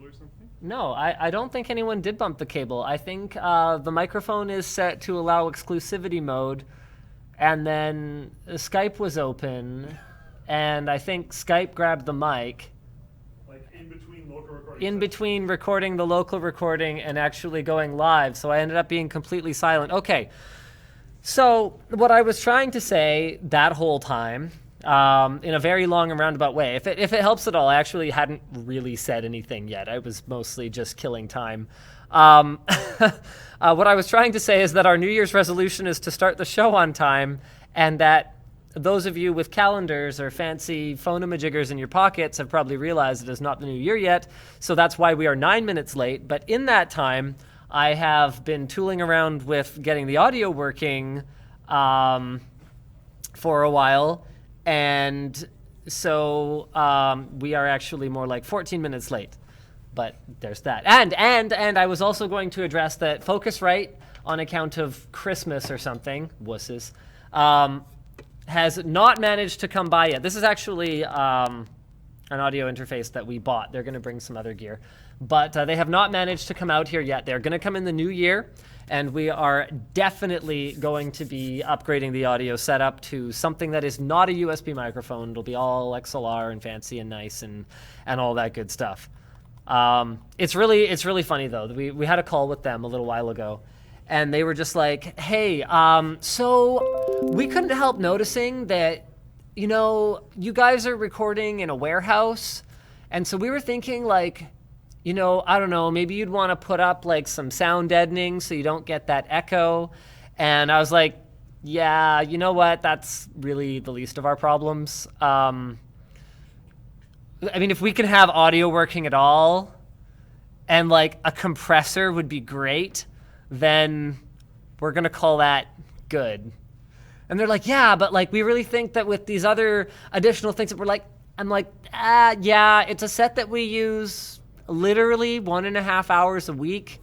or something? No, I don't think anyone did bump the cable. I think the microphone is set to allow exclusivity mode, and then Skype was open, and I think Skype grabbed the mic. Like in between local recording? In between recording the local recording and actually going live, so I ended up being completely silent. Okay, so what I was trying to say that whole time, in a very long and roundabout way, if it helps at all, I actually hadn't really said anything yet. I was mostly just killing time. What I was trying to say is that our New Year's resolution is to start the show on time, and that those of you with calendars or fancy phone-a-majiggers in your pockets have probably realized it is not the new year yet, so that's why we are 9 minutes late. But in that time, I have been tooling around with getting the audio working for a while, and so we are actually more like 14 minutes late. But there's that. And I was also going to address that Focusrite, on account of Christmas or something, wusses, has not managed to come by yet. This is actually an audio interface that we bought. They're going to bring some other gear. But they have not managed to come out here yet. They're going to come in the new year, and we are definitely going to be upgrading the audio setup to something that is not a USB microphone. It'll be all XLR and fancy and nice and all that good stuff. It's really funny, though. We had a call with them a little while ago, and they were just like, hey, so we couldn't help noticing that, you know, you guys are recording in a warehouse, and so we were thinking, like, you know, I don't know, maybe you'd want to put up, like, some sound deadening so you don't get that echo. And I was like, yeah, you know what? That's really the least of our problems. I mean, if we can have audio working at all, and, like, a compressor would be great, then we're going to call that good. And they're like, yeah, but, like, we really think that with these other additional things that we're like, I'm like, yeah, it's a set that we use literally 1.5 hours a week.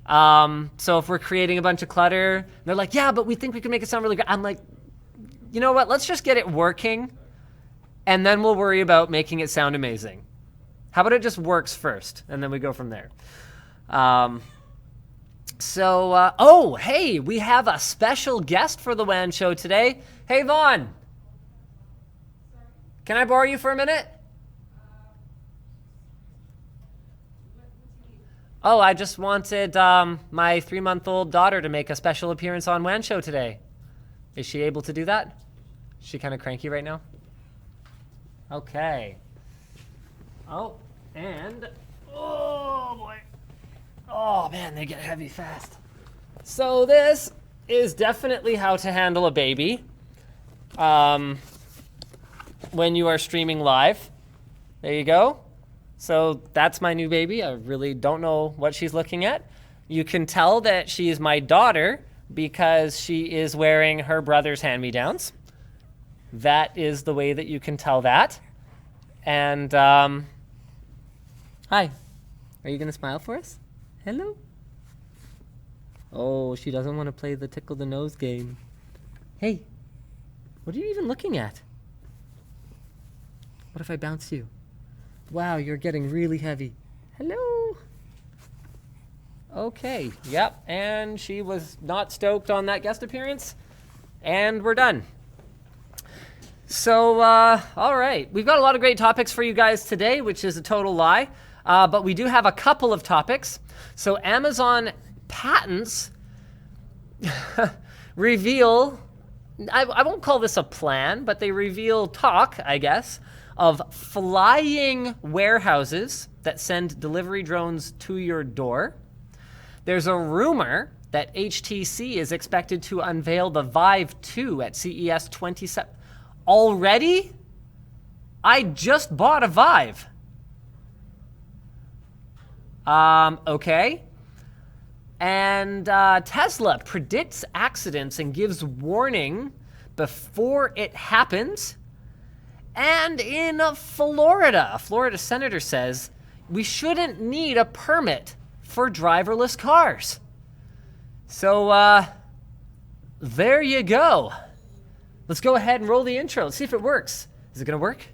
So if we're creating a bunch of clutter, they're like, yeah, but we think we can make it sound really good. I'm like, you know what? Let's just get it working, and then we'll worry about making it sound amazing. How about it just works first, and then we go from there. Oh, hey, we have a special guest for the WAN Show today. Hey, Vaughn. Can I borrow you for a minute? Oh, I just wanted my 3-month-old daughter to make a special appearance on WAN Show today. Is she able to do that? Is she kind of cranky right now? Okay. Oh, and... oh, boy. Oh, man, they get heavy fast. So this is definitely how to handle a baby when you are streaming live. There you go. So that's my new baby. I really don't know what she's looking at. You can tell that she is my daughter because she is wearing her brother's hand-me-downs. That is the way that you can tell that. And, hi. Are you going to smile for us? Hello? Oh, she doesn't want to play the tickle the nose game. Hey, what are you even looking at? What if I bounce you? Wow, you're getting really heavy. Hello? Okay, yep, and she was not stoked on that guest appearance, and we're done. So, all right, we've got a lot of great topics for you guys today, which is a total lie, but we do have a couple of topics. So Amazon patents reveal, I won't call this a plan, but they reveal talk, I guess, of flying warehouses that send delivery drones to your door. There's a rumor that HTC is expected to unveil the Vive 2 at CES 27. Already? I just bought a Vive. Okay. And Tesla predicts accidents and gives warning before it happens. And in Florida, a Florida senator says we shouldn't need a permit for driverless cars. So, there you go. Let's go ahead and roll the intro. Let's see if it works. Is it going to work?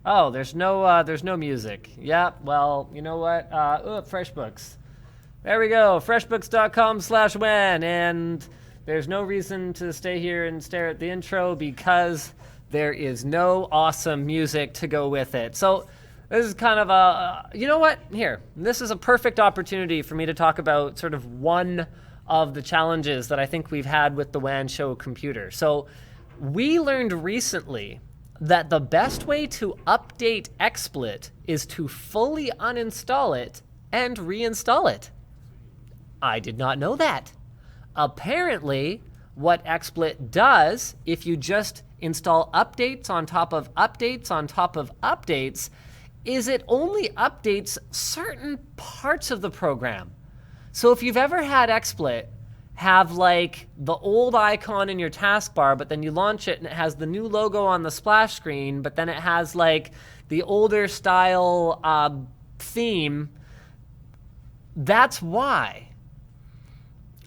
Oh, there's no music. Yeah, well, you know what? FreshBooks. There we go, freshbooks.com/WAN, and there's no reason to stay here and stare at the intro because there is no awesome music to go with it. So this is kind of a, you know what? Here, this is a perfect opportunity for me to talk about sort of one of the challenges that I think we've had with the WAN Show computer. So we learned recently that the best way to update XSplit is to fully uninstall it and reinstall it. I did not know that. Apparently, what XSplit does, if you just install updates on top of updates on top of updates, is it only updates certain parts of the program. So if you've ever had XSplit have like the old icon in your taskbar, but then you launch it and it has the new logo on the splash screen, but then it has like the older style theme, that's why.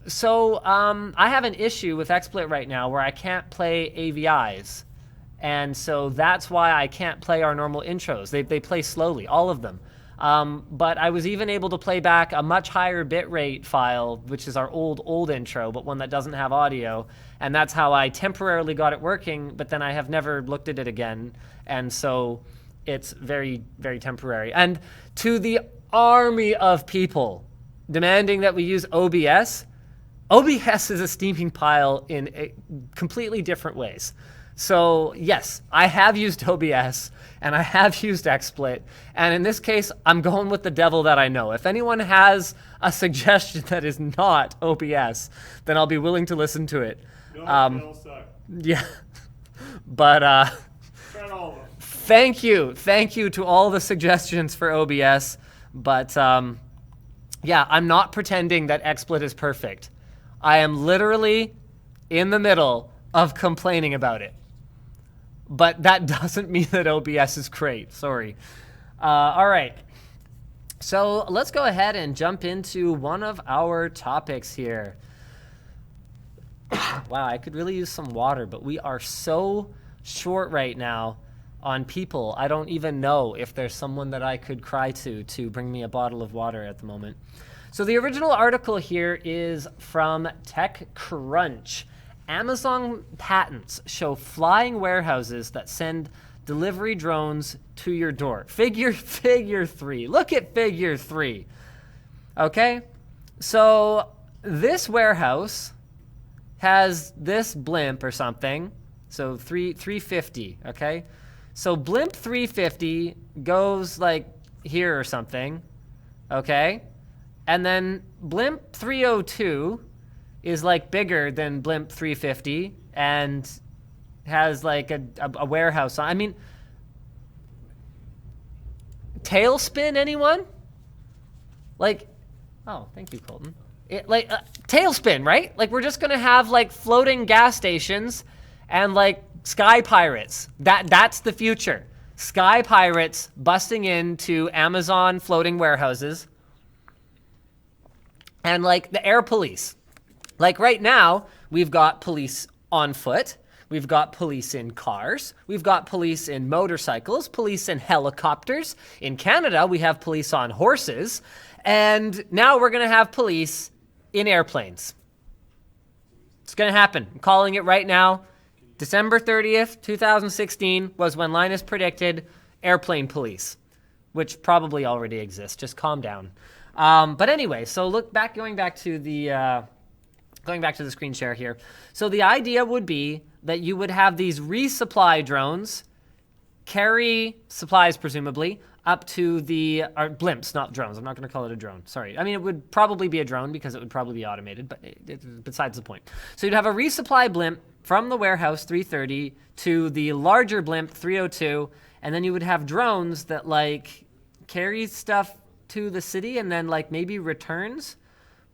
So I have an issue with XSplit right now where I can't play AVIs. And so that's why I can't play our normal intros. They play slowly, all of them. But I was even able to play back a much higher bitrate file, which is our old intro, but one that doesn't have audio. And that's how I temporarily got it working, but then I have never looked at it again. And so it's very, very temporary. And to the army of people demanding that we use OBS, OBS is a steaming pile in completely different ways. So yes, I have used OBS and I have used XSplit, and in this case, I'm going with the devil that I know. If anyone has a suggestion that is not OBS, then I'll be willing to listen to it. No, they all suck. Yeah, but Try all of them. thank you to all the suggestions for OBS, but yeah, I'm not pretending that XSplit is perfect. I am literally in the middle of complaining about it. But that doesn't mean that OBS is great. Sorry. All right. So let's go ahead and jump into one of our topics here. Wow, I could really use some water, but we are so short right now on people. I don't even know if there's someone that I could cry to bring me a bottle of water at the moment. So the original article here is from TechCrunch. Amazon patents show flying warehouses that send delivery drones to your door. Figure 3. Look at figure 3. Okay? So this warehouse has this blimp or something. So 350, okay? So blimp 350 goes like here or something, okay? And then blimp 302 is like bigger than blimp 350 and has like a warehouse on. I mean, tailspin, anyone? Like, oh, thank you, Colton. Tailspin, right? Like, we're just gonna have like floating gas stations and like sky pirates. That's the future. Sky pirates busting into Amazon floating warehouses. And like the air police. Like right now, we've got police on foot, we've got police in cars, we've got police in motorcycles, police in helicopters. In Canada, we have police on horses, and now we're gonna have police in airplanes. It's gonna happen. I'm calling it right now. December 30th, 2016 was when Linus predicted airplane police, which probably already exists. Just calm down. But anyway, so going back to the screen share here. So the idea would be that you would have these resupply drones carry supplies, presumably, up to the blimps, not drones. I'm not going to call it a drone. Sorry. I mean, it would probably be a drone because it would probably be automated, but it's besides the point. So you'd have a resupply blimp from the warehouse 330 to the larger blimp 302, and then you would have drones that like carry stuff to the city and then like maybe returns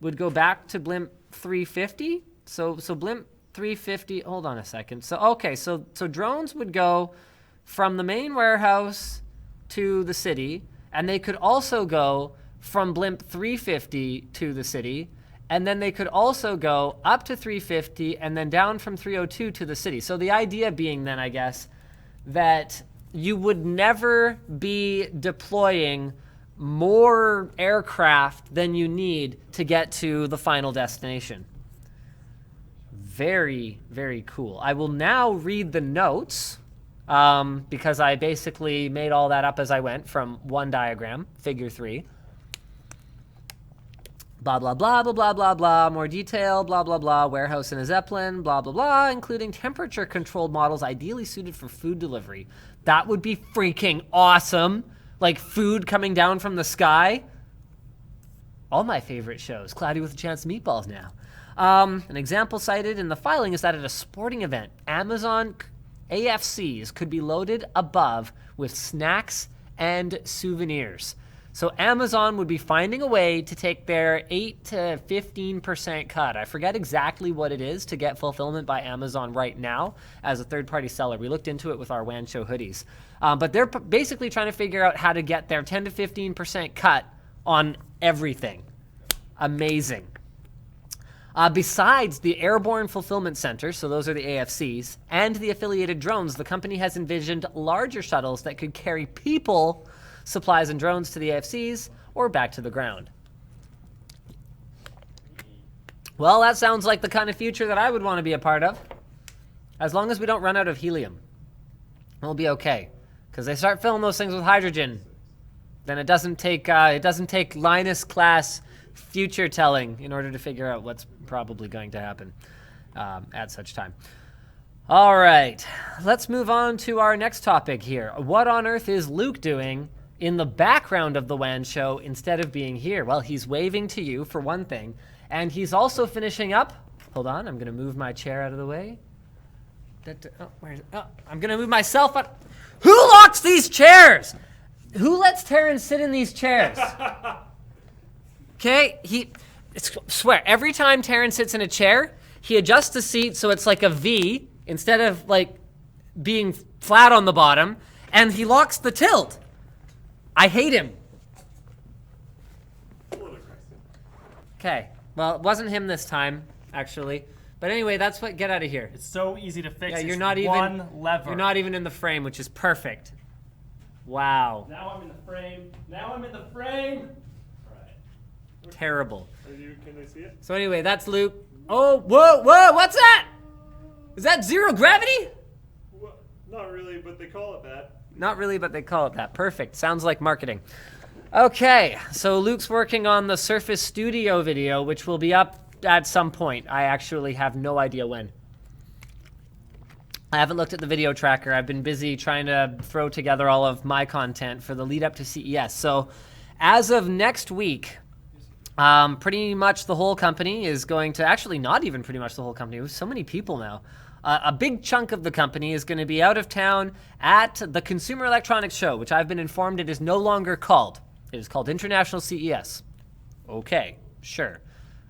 would go back to blimp 350. So blimp 350, hold on a second. So drones would go from the main warehouse to the city, and they could also go from blimp 350 to the city, and then they could also go up to 350 and then down from 302 to the city. So the idea being then, I guess, that you would never be deploying more aircraft than you need to get to the final destination. Very, very cool. I will now read the notes because I basically made all that up as I went from one diagram, figure 3. Blah, blah, blah, blah, blah, blah, blah, more detail, blah, blah, blah, warehouse in a Zeppelin, blah, blah, blah, including temperature-controlled models ideally suited for food delivery. That would be freaking awesome. Like food coming down from the sky. All my favorite shows. Cloudy with a Chance of Meatballs now. An example cited in the filing is that at a sporting event, Amazon AFCs could be loaded above with snacks and souvenirs. So Amazon would be finding a way to take their 8 to 15% cut. I forget exactly what it is to get fulfillment by Amazon right now as a third-party seller. We looked into it with our WAN Show hoodies. But they're basically trying to figure out how to get their 10 to 15% cut on everything. Amazing. Besides the airborne fulfillment center, so those are the AFCs, and the affiliated drones, the company has envisioned larger shuttles that could carry people, supplies, and drones to the AFCs or back to the ground. Well, that sounds like the kind of future that I would want to be a part of. As long as we don't run out of helium, we'll be okay. Because they start filling those things with hydrogen, then it doesn't take Linus class future telling in order to figure out what's probably going to happen at such time. All right, let's move on to our next topic here. What on earth is Luke doing in the background of the WAN show instead of being here? Well, he's waving to you for one thing, and he's also finishing up. Hold on, I'm going to move my chair out of the way. I'm going to move myself up. Who locks these chairs? Who lets Terrence sit in these chairs? Okay, swear, every time Terrence sits in a chair, he adjusts the seat so it's like a V instead of like being flat on the bottom, and he locks the tilt. I hate him. Okay, well, it wasn't him this time, actually. But anyway, that's what, get out of here. It's so easy to fix. Yeah, It's you're not one even, lever. You're not even in the frame, which is perfect. Wow. Now I'm in the frame. Now I'm in the frame. Terrible. Can they see it? So anyway, that's Luke. Oh, whoa, what's that? Is that zero gravity? Well, not really, but they call it that. Not really, but they call it that. Perfect. Sounds like marketing. Okay, so Luke's working on the Surface Studio video, which will be up at some point. I actually have no idea when. I haven't looked at the video tracker. I've been busy trying to throw together all of my content for the lead up to CES. So as of next week, pretty much the whole company is going to, actually not even pretty much the whole company, there's so many people now. A big chunk of the company is going to be out of town at the Consumer Electronics Show, which I've been informed it is no longer called. It is called International CES. Okay, sure.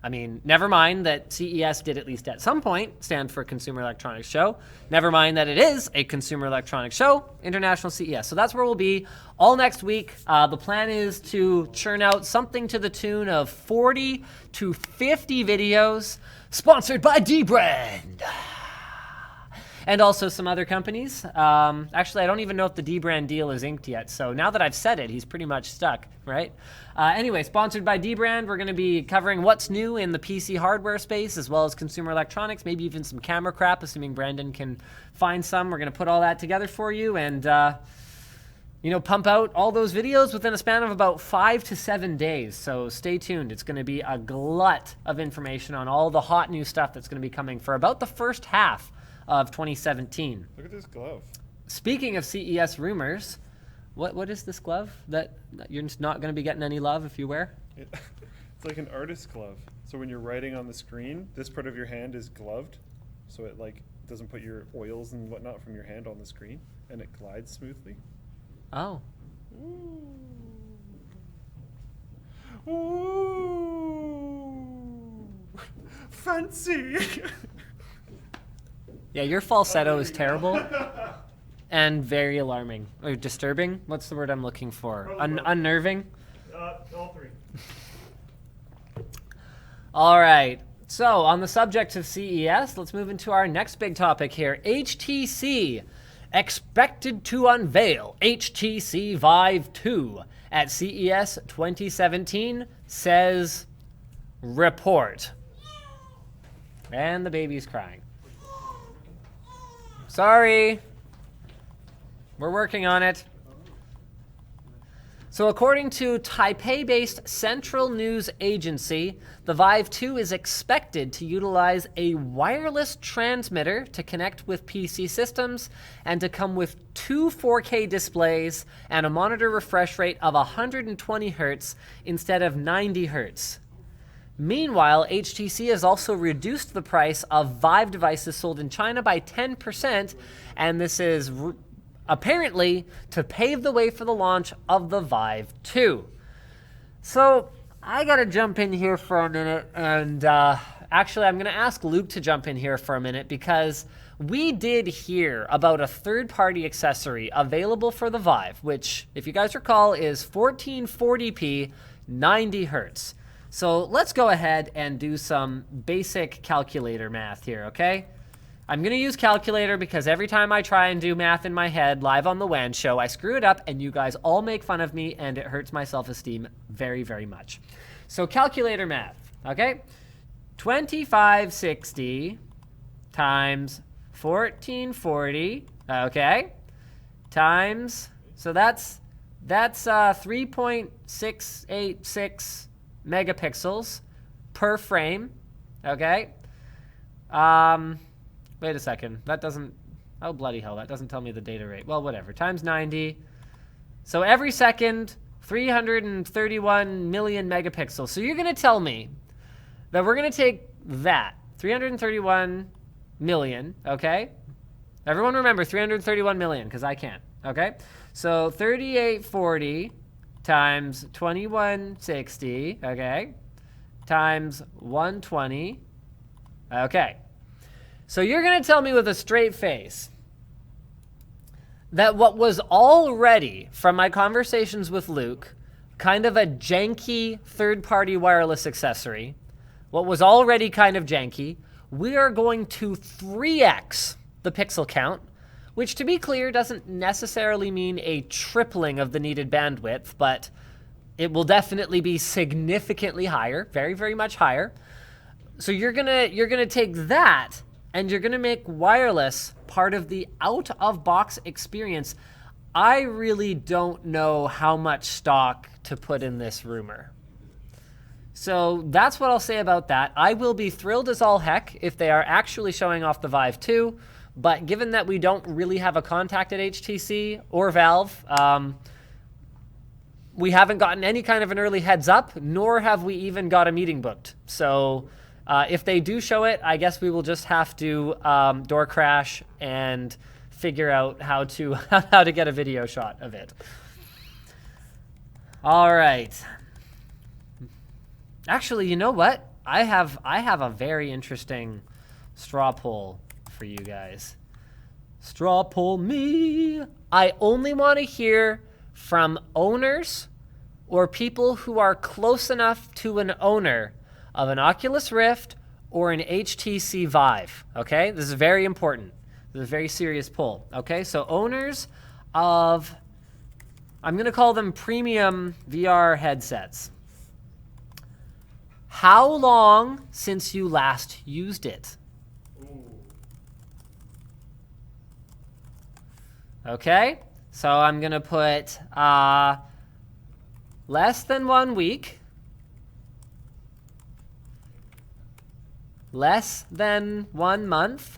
I mean, never mind that CES did at least at some point stand for Consumer Electronics Show. Never mind that it is a Consumer Electronics Show, International CES. So that's where we'll be all next week. The plan is to churn out something to the tune of 40 to 50 videos sponsored by dbrand. And also some other companies. Actually, I don't even know if the dbrand deal is inked yet. So now that I've said it, he's pretty much stuck, right? Anyway, sponsored by dbrand, we're going to be covering what's new in the PC hardware space, as well as consumer electronics, maybe even some camera crap, assuming Brandon can find some. We're going to put all that together for you and, pump out all those videos within a span of about 5 to 7 days. So stay tuned. It's going to be a glut of information on all the hot new stuff that's going to be coming for about the first half of 2017. Look at this glove. Speaking of CES rumors, what is this glove that you're just not going to be getting any love if you wear? It's like an artist's glove. So when you're writing on the screen, this part of your hand is gloved, so it like doesn't put your oils and whatnot from your hand on the screen, and it glides smoothly. Oh. Ooh. Ooh. Fancy. Yeah, your falsetto is terrible and very alarming. Or disturbing? What's the word I'm looking for? Unnerving? All three. All right. So, on the subject of CES, let's move into our next big topic here. HTC expected to unveil HTC Vive 2 at CES 2017, says report. And the baby's crying. Sorry. We're working on it. So according to Taipei-based Central News Agency, the Vive 2 is expected to utilize a wireless transmitter to connect with PC systems and to come with two 4K displays and a monitor refresh rate of 120 Hz instead of 90 Hz. Meanwhile, HTC has also reduced the price of Vive devices sold in China by 10%, and this is apparently to pave the way for the launch of the Vive 2. So I gotta jump in here for a minute, and actually I'm gonna ask Luke to jump in here for a minute, because we did hear about a third-party accessory available for the Vive, which, if you guys recall, is 1440p 90 Hz. So let's go ahead and do some basic calculator math here, okay? I'm going to use calculator because every time I try and do math in my head live on the WAN Show, I screw it up and you guys all make fun of me and it hurts my self-esteem very, very much. So calculator math, okay? 2560 times 1440, okay? Times, so that's 3.686 megapixels per frame, okay? Wait a second, that doesn't, oh bloody hell, that doesn't tell me the data rate. Well, whatever, times 90. So every second, 331 million megapixels. So you're gonna tell me that we're gonna take that, 331 million, okay? Everyone remember 331 million, because I can't, okay? So 3840 times 2160, okay? Times 120, okay. So you're going to tell me with a straight face that what was already, from my conversations with Luke, kind of a janky third-party wireless accessory, what was already kind of janky, we are going to 3x the pixel count, which, to be clear, doesn't necessarily mean a tripling of the needed bandwidth, but it will definitely be significantly higher, very, very much higher. So you're gonna take that and you're gonna make wireless part of the out-of-box experience. I really don't know how much stock to put in this rumor. So that's what I'll say about that. I will be thrilled as all heck if they are actually showing off the Vive 2, but given that we don't really have a contact at HTC or Valve, we haven't gotten any kind of an early heads up, nor have we even got a meeting booked. So if they do show it, I guess we will just have to door crash and figure out how to get a video shot of it. All right. Actually, you know what? I have a very interesting straw poll for you guys. Straw poll me. I only want to hear from owners or people who are close enough to an owner of an Oculus Rift or an HTC Vive, okay? This is very important. This is a very serious poll, okay? So owners of, I'm gonna call them premium VR headsets. How long since you last used it? Okay, so I'm gonna put less than 1 week, less than 1 month,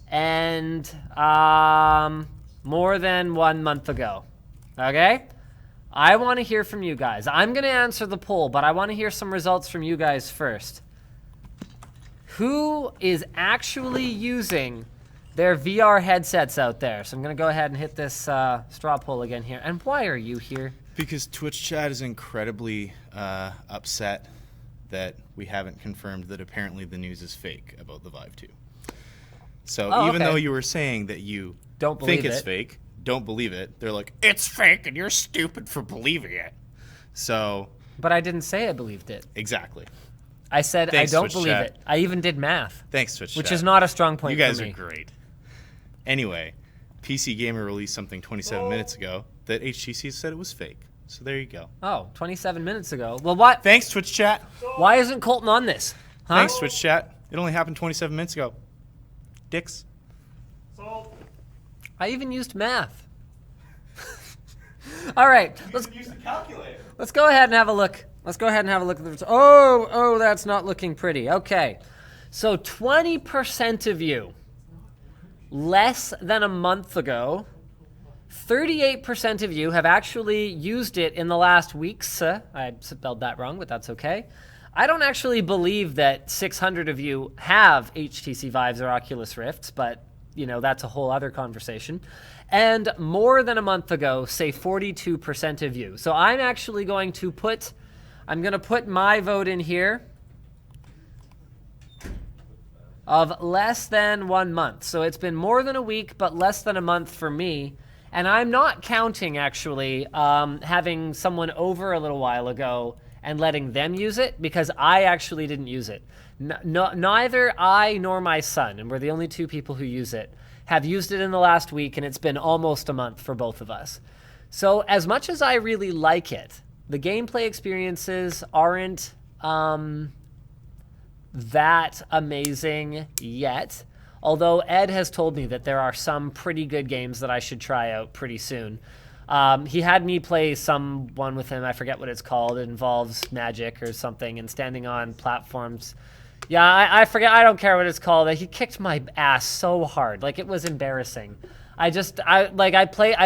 and more than 1 month ago. Okay? I want to hear from you guys. I'm going to answer the poll, but I want to hear some results from you guys first. Who is actually using their VR headsets out there? So I'm going to go ahead and hit this straw poll again here. And why are you here? Because Twitch chat is incredibly upset that we haven't confirmed that apparently the news is fake about the Vive 2. So even though you were saying that you don't think it's fake, don't believe it, they're like, it's fake and you're stupid for believing it. So. But I didn't say I believed it. Exactly. I said Thanks, I don't Twitch believe chat. it. I even did math. Thanks, Twitch Which chat. is not a strong point for me. You guys are great. Anyway, PC Gamer released something 27 minutes ago that HTC said it was fake. So there you go. Oh, 27 minutes ago. Well, what? Thanks, Twitch chat. Why isn't Colton on this? Huh? Thanks, Twitch chat. It only happened 27 minutes ago. Dicks. Sold. I even used math. All right, let's Use the calculator. let's go ahead and have a look. Let's go ahead and have a look at the. Oh, that's not looking pretty. Okay, so 20% of you, less than a month ago, 38% of you have actually used it in the last weeks. I spelled that wrong, but that's okay. I don't actually believe that 600 of you have HTC Vives or Oculus Rifts, but that's a whole other conversation. And more than a month ago, say 42% of you. So I'm actually going to put my vote in here of less than 1 month. So it's been more than a week, but less than a month for me. And I'm not counting, actually, having someone over a little while ago and letting them use it, because I actually didn't use it. Neither I nor my son, and we're the only two people who use it, have used it in the last week, and it's been almost a month for both of us. So as much as I really like it, the gameplay experiences aren't that amazing yet. Although Ed has told me that there are some pretty good games that I should try out pretty soon. He had me play one with him. I forget what it's called. It involves magic or something and standing on platforms. Yeah, I forget. I don't care what it's called. He kicked my ass so hard. Like, it was embarrassing. I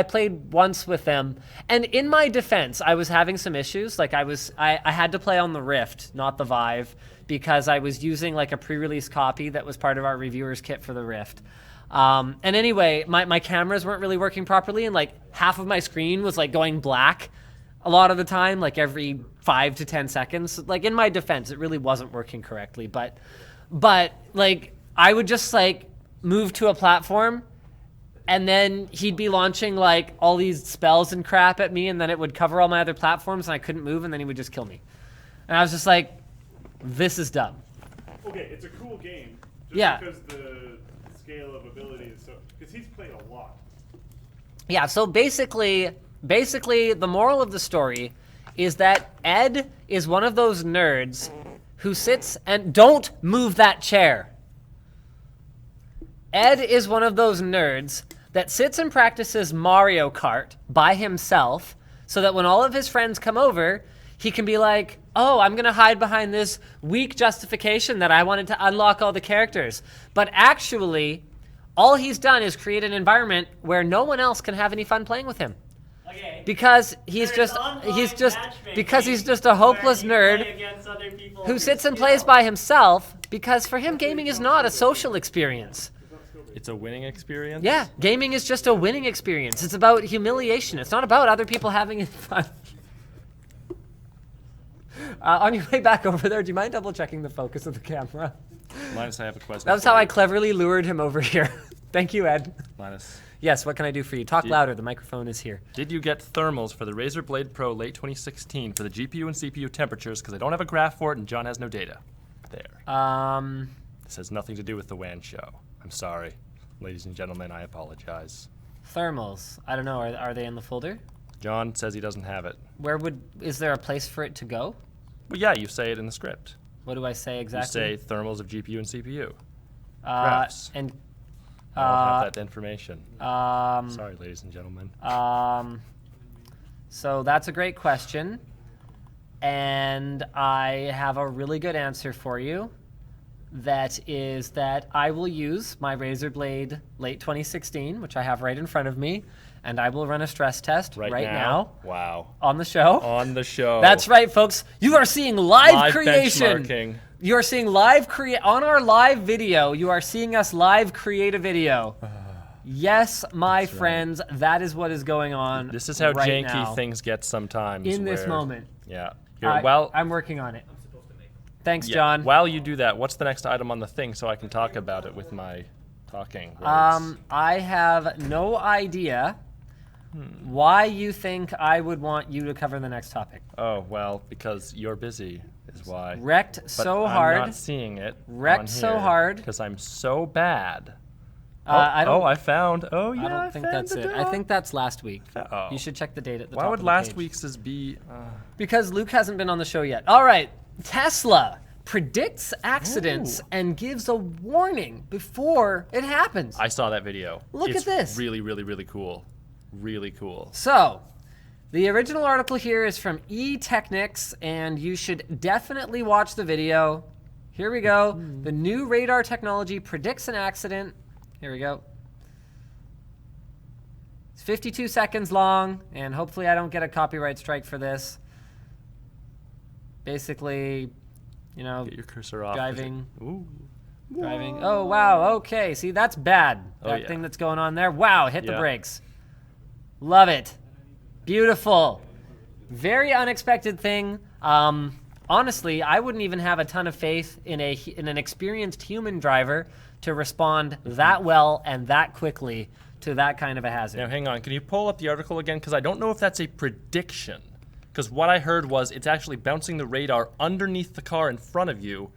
played once with them, and in my defense, I was having some issues. Like, I had to play on the Rift, not the Vive, because I was using like a pre-release copy that was part of our reviewer's kit for the Rift. And anyway, my cameras weren't really working properly, and like half of my screen was like going black a lot of the time, like every 5 to 10 seconds. Like, in my defense, it really wasn't working correctly, but like I would just like move to a platform, and then he'd be launching like all these spells and crap at me, and then it would cover all my other platforms, and I couldn't move, and then he would just kill me. And I was just like, this is dumb. Okay, it's a cool game. Just Yeah. Because the scale of ability is so. Because he's played a lot. Yeah, so basically, the moral of the story is that Ed is one of those nerds who sits and don't move that chair. Ed is one of those nerds that sits and practices Mario Kart by himself so that when all of his friends come over, he can be like, oh, I'm going to hide behind this weak justification that I wanted to unlock all the characters. But actually, all he's done is create an environment where no one else can have any fun playing with him. Okay. Because he's There's just matchmaking a hopeless where you nerd play against other people who with sits and skill. plays by himself, because for him, gaming is not a social experience. It's a winning experience? Yeah, gaming is just a winning experience. It's about humiliation. It's not about other people having fun. On your way back over there, do you mind double checking the focus of the camera? Linus, I have a question. That was for how I you. cleverly lured him over here. Thank you, Ed. Linus, Yes, what can I do for you? Talk louder, the microphone is here. did you get thermals for the Razer Blade Pro late 2016 for the GPU and CPU temperatures? Because I don't have a graph for it and John has no data. There. This has nothing to do with the WAN show. I'm sorry. Ladies and gentlemen, I apologize. Thermals. I don't know, are they in the folder? John says he doesn't have it. Is there a place for it to go? Well, yeah, you say it in the script. What do I say exactly? You say thermals of GPU and CPU. Uh, Refs. and I don't have that information. um, Sorry, ladies and gentlemen. so that's a great question, and I have a really good answer for you. That is that I will use my Razer Blade late 2016, which I have right in front of me, and I will run a stress test right now Wow. on the show. On the show. That's right, folks. You are seeing live creation. benchmarking. You are seeing on our live video. You are seeing us live create a video. Yes, my friends, that is what is going on. This is how right janky now, things get sometimes. in this where- moment. Yeah. Here, I'm working on it. Thanks, yeah, John. While you do that, what's the next item on the thing so I can talk about it with my talking words? I have no idea why you think I would want you to cover the next topic. Oh, well, because you're busy is why. Wrecked But so I'm hard. not seeing it. Wrecked so hard. Because I'm so bad I don't. I found. Oh yeah, I don't think found that's the it. I dog. think that's last week. Oh. You should check the date at the Why top would of the last page. week's be? Because Luke hasn't been on the show yet. All right, Tesla predicts accidents Ooh. and gives a warning before it happens. I saw that video. Look It's at this. Really, really, really cool. Really cool. So, the original article here is from eTechnics, and you should definitely watch the video. Here we go. The new radar technology predicts an accident. Here we go. It's 52 seconds long, and hopefully I don't get a copyright strike for this. Basically, you know, Get your cursor off. driving. Ooh. Driving. Oh, wow. Okay. See, that's bad. That yeah. thing that's going on there. Wow. Hit the Yeah. brakes. Love it. Beautiful. Very unexpected thing. Honestly, I wouldn't even have a ton of faith in an experienced human driver to respond that well and that quickly to that kind of a hazard. Now, hang on. Can you pull up the article again? Because I don't know if that's a prediction. Because what I heard was it's actually bouncing the radar underneath the car in front of you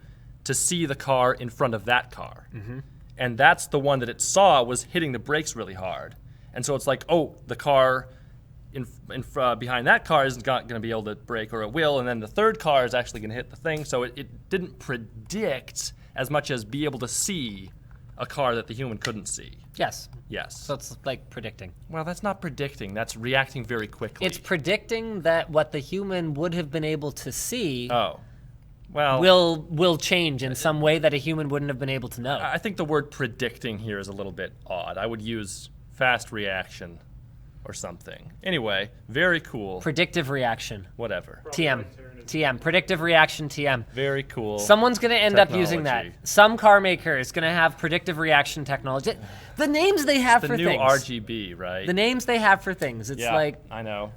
to see the car in front of that car. Mm-hmm. And that's the one that it saw was hitting the brakes really hard. And so it's like, oh, the car behind that car isn't going to be able to brake, or it will, and then the third car is actually going to hit the thing. So it didn't predict as much as be able to see a car that the human couldn't see. Yes. Yes. So it's like predicting. Well, that's not predicting. That's reacting very quickly. It's predicting that what the human would have been able to see Oh. Well, will change in some way that a human wouldn't have been able to know. I think the word predicting here is a little bit odd. I would use fast reaction or something. Anyway, very cool. Predictive reaction. Whatever. TM. Predictive reaction TM. Very cool. Someone's going to end up using that. Technology. Some car maker is going to have predictive reaction technology. The names they have the for new things. RGB, right? The names they have for things. It's yeah, like, I know.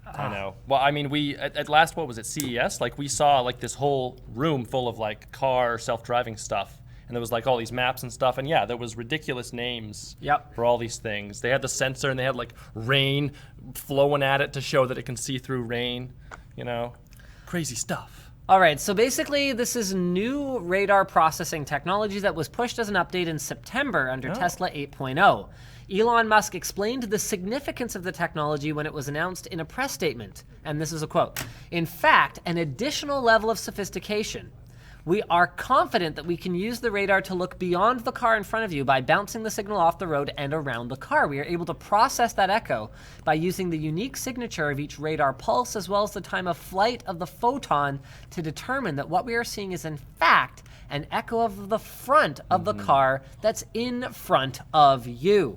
I know. Well, I mean, we at last, what was it, CES? Like, we saw like this whole room full of like car self-driving stuff, and there was like all these maps and stuff, and yeah, there was ridiculous names Yep. for all these things. They had the sensor, and they had like rain flowing at it to show that it can see through rain. You know, crazy stuff. all right, so basically this is new radar processing technology that was pushed as an update in September under Tesla 8.0. Elon Musk explained the significance of the technology when it was announced in a press statement, and this is a quote. In fact, an additional level of sophistication. We are confident that we can use the radar to look beyond the car in front of you by bouncing the signal off the road and around the car. We are able to process that echo by using the unique signature of each radar pulse as well as the time of flight of the photon to determine that what we are seeing is in fact an echo of the front of the car that's in front of you.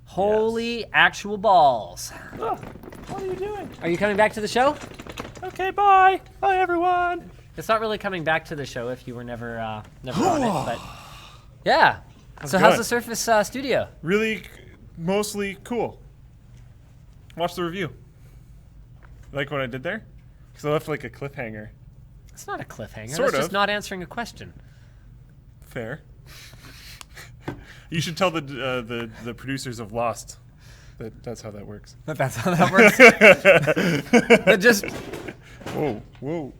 Holy actual balls. Oh, what are you doing? Are you coming back to the show? Okay, bye. Bye, everyone. It's not really coming back to the show if you were never on it, but yeah. So how's good. the Surface Studio? Really, mostly cool. Watch the review. Like what I did there? Because I left like a cliffhanger. It's not a cliffhanger. Sort That's just of. not answering a question. Fair. You should tell the producers of Lost that that's how that works. That's how that works. But just Whoa.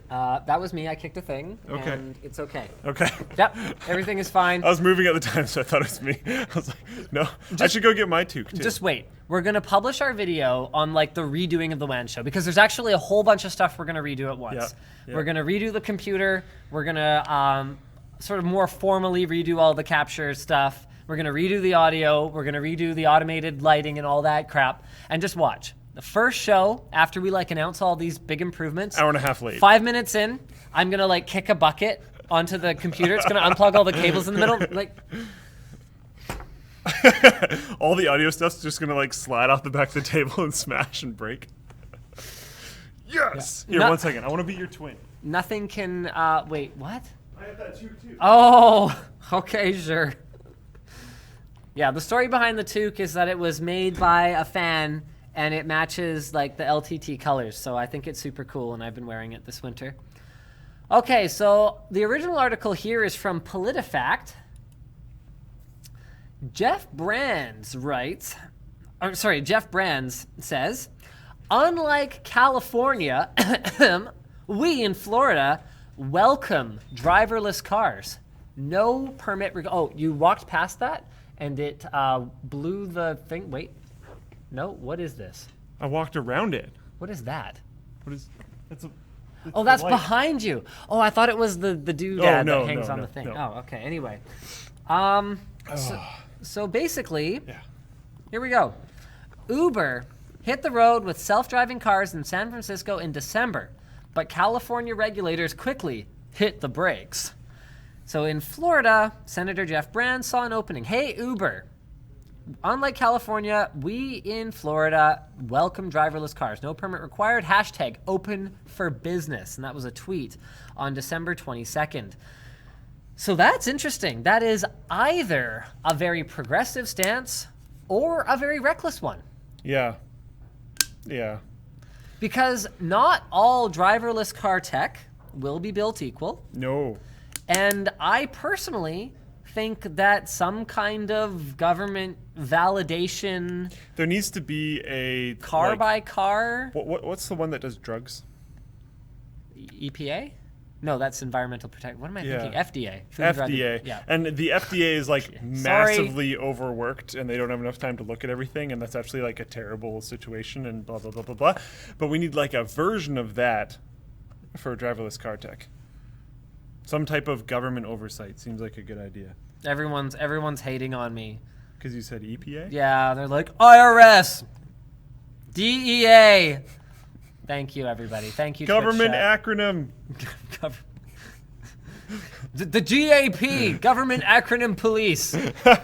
that was me. I kicked a thing, Okay. and it's okay. Okay. Yep, everything is fine. I was moving at the time, so I thought it was me. I was like, no, I should go get my toque too. Just wait. We're gonna publish our video on like the redoing of the WAN show because there's actually a whole bunch of stuff we're gonna redo at once. Yeah. We're gonna redo the computer. We're gonna sort of more formally redo all the capture stuff. We're gonna redo the audio. We're gonna redo the automated lighting and all that crap. And just watch. The first show, after we like announce all these big improvements, hour and a half late. 5 minutes in, I'm gonna like kick a bucket onto the computer. It's gonna unplug all the cables in the middle. Like, All the audio stuff's just gonna like slide off the back of the table and smash and break. Yes. Here, No- 1 second. I want to be your twin. nothing can. Wait, what? I have that toque too. Oh, okay, sure. Yeah, the story behind the toque is that it was made by a fan and it matches like the LTT colors, so I think it's super cool and I've been wearing it this winter. Okay, so the original article here is from PolitiFact. Jeff Brands says, unlike California, we in Florida welcome driverless cars. No permit. Oh, you walked past that and it blew the thing. Wait. No, what is this? I walked around it. What is that? What is? It's Oh, that's the light. behind you. Oh, I thought it was the doodad that hangs on the thing. no. Oh, okay. Anyway. So basically, here we go. Uber hit the road with self-driving cars in San Francisco in December, but California regulators quickly hit the brakes. So in Florida, Senator Jeff Brand saw an opening. Hey, Uber. Unlike California, we in Florida welcome driverless cars. No permit required. Hashtag open for business. And that was a tweet on December 22nd. So that's interesting. That is either a very progressive stance or a very reckless one. Yeah. Because not all driverless car tech will be built equal. No. And I personally think that some kind of government validation, There needs to be a car by car, What's the one that does drugs? EPA? No, that's environmental protection. What am I thinking? FDA. Food and Drug- FDA. Yeah. And the FDA is like Sorry. massively overworked and they don't have enough time to look at everything and that's actually like a terrible situation and blah, blah, blah, blah, blah. But we need like a version of that for driverless car tech. Some type of government oversight seems like a good idea. Everyone's hating on me. Because you said EPA? Yeah, they're like, IRS, DEA. Thank you, everybody. Thank you, Government Twitch chat. acronym. The GAP, Government Acronym Police. They're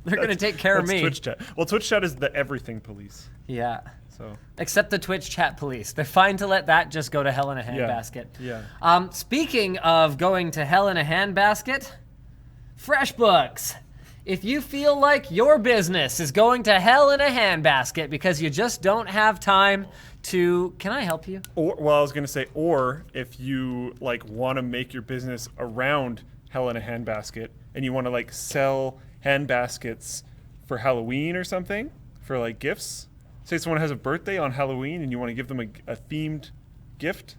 going to take care of That's me. Twitch chat. Well, Twitch chat is the everything police. Yeah. So Except the Twitch chat police. They're fine to let that just go to hell in a handbasket. Yeah. Speaking of going to hell in a handbasket, Freshbooks. If you feel like your business is going to hell in a handbasket because you just don't have time to, can I help you? Or, well, I was gonna say, or if you like want to make your business around hell in a handbasket, and you want to like sell handbaskets for Halloween or something, for like gifts. Say someone has a birthday on Halloween, and you want to give them a themed gift.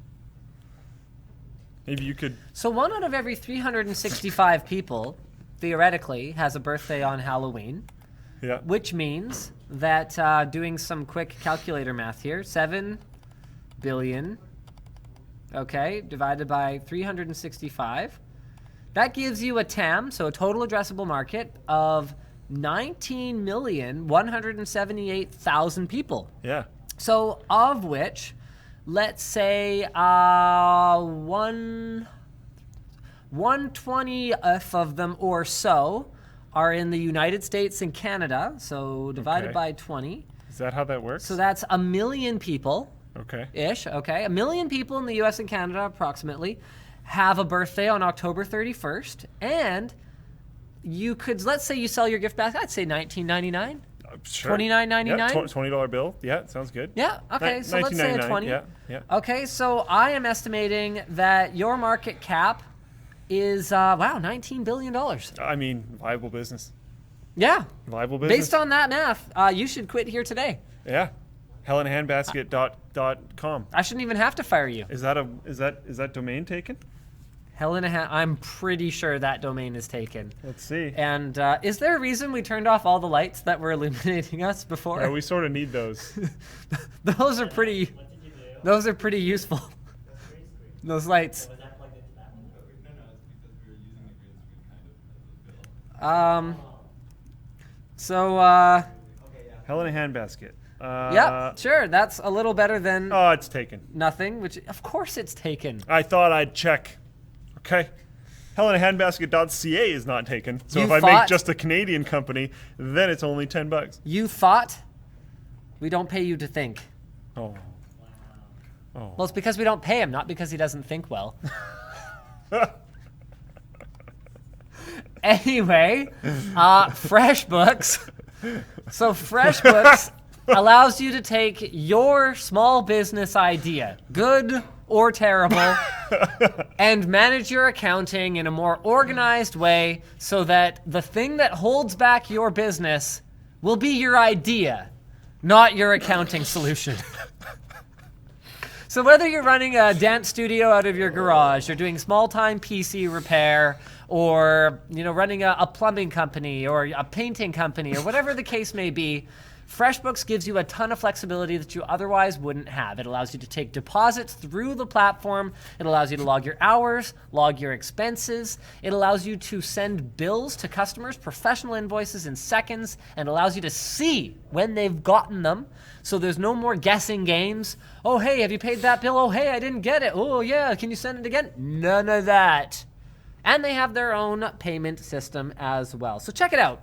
Maybe you could. So 1 out of every 365 people, theoretically, has a birthday on Halloween. Yeah. Which means that, doing some quick calculator math here, 7 billion, okay, divided by 365. That gives you a TAM, so a total addressable market, of 19,178,000 people. Yeah. So of which, let's say 1/20th of them or so are in the United States and Canada, so divided Okay. by 20. Is that how that works? So that's 1 million people. Okay. Ish, okay. 1 million people in the US and Canada, approximately, have a birthday on October 31st. And you could, let's say you sell your gift basket, I'd say $19.99. Sure. $29.99? Yeah, $20 bill. Yeah, sounds good. Yeah, okay, so let's say a 19.99, 20. Yeah. Okay, so I am estimating that your market cap is, $19 billion. I mean, viable business. Yeah. Viable business. Based on that math, you should quit here today. Yeah. HellinAhandbasket.com. I shouldn't even have to fire you. Is that domain taken? I'm pretty sure that domain is taken. Let's see. And is there a reason we turned off all the lights that were illuminating us before? Yeah, we sort of need those. Those are pretty. What did you do? Those are pretty useful. Those lights. Was that plugged into that one? No, it's because we were using the green screen kind of as a build. So Okay, yeah. Hell in a Handbasket. yeah, sure. That's a little better than Oh, it's taken. nothing. Which, of course, it's taken. I thought I'd check. Okay. HellinAhandbasket.ca is not taken. So You if I thought- make just a Canadian company, then it's only $10. You thought we don't pay you to think. Oh. Well, it's because we don't pay him, not because he doesn't think well. Anyway, FreshBooks. So FreshBooks allows you to take your small business idea, good or terrible, and manage your accounting in a more organized way so that the thing that holds back your business will be your idea, not your accounting solution. So whether you're running a dance studio out of your garage, or doing small-time PC repair, or running a plumbing company or a painting company, or whatever the case may be, FreshBooks gives you a ton of flexibility that you otherwise wouldn't have. It allows you to take deposits through the platform. It allows you to log your hours, log your expenses. It allows you to send bills to customers, professional invoices in seconds, and allows you to see when they've gotten them. So there's no more guessing games. Oh, hey, have you paid that bill? Oh, hey, I didn't get it. Oh, yeah, can you send it again? None of that. And they have their own payment system as well. So check it out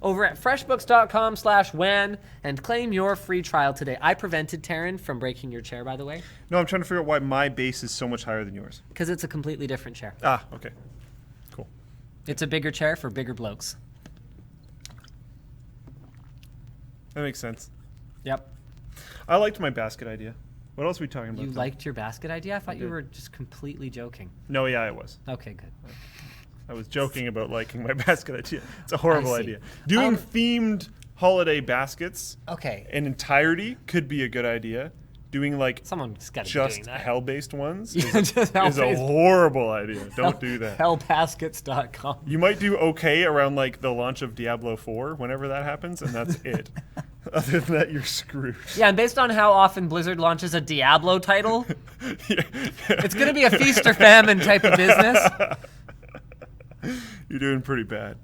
over at freshbooks.com/WAN and claim your free trial today. I prevented Taryn from breaking your chair, by the way. No, I'm trying to figure out why my base is so much higher than yours. Because it's a completely different chair. Ah, okay. Cool. It's a bigger chair for bigger blokes. That makes sense. Yep. I liked my basket idea. What else are we talking about? You then? liked your basket idea? I thought you did. were just completely joking. No, yeah, I was. Okay, good. I was joking about liking my basket idea. It's a horrible I see. idea. Doing themed holiday baskets Okay. in entirety could be a good idea. Doing like Someone's got to be just doing that. hell-based ones Yeah, is, just is a hell-based. horrible idea. Don't do that. Hellbaskets.com. You might do okay around like the launch of Diablo 4, whenever that happens, and that's it. Other than that, you're screwed. Yeah, and based on how often Blizzard launches a Diablo title, it's going to be a feast or famine type of business. You're doing pretty bad.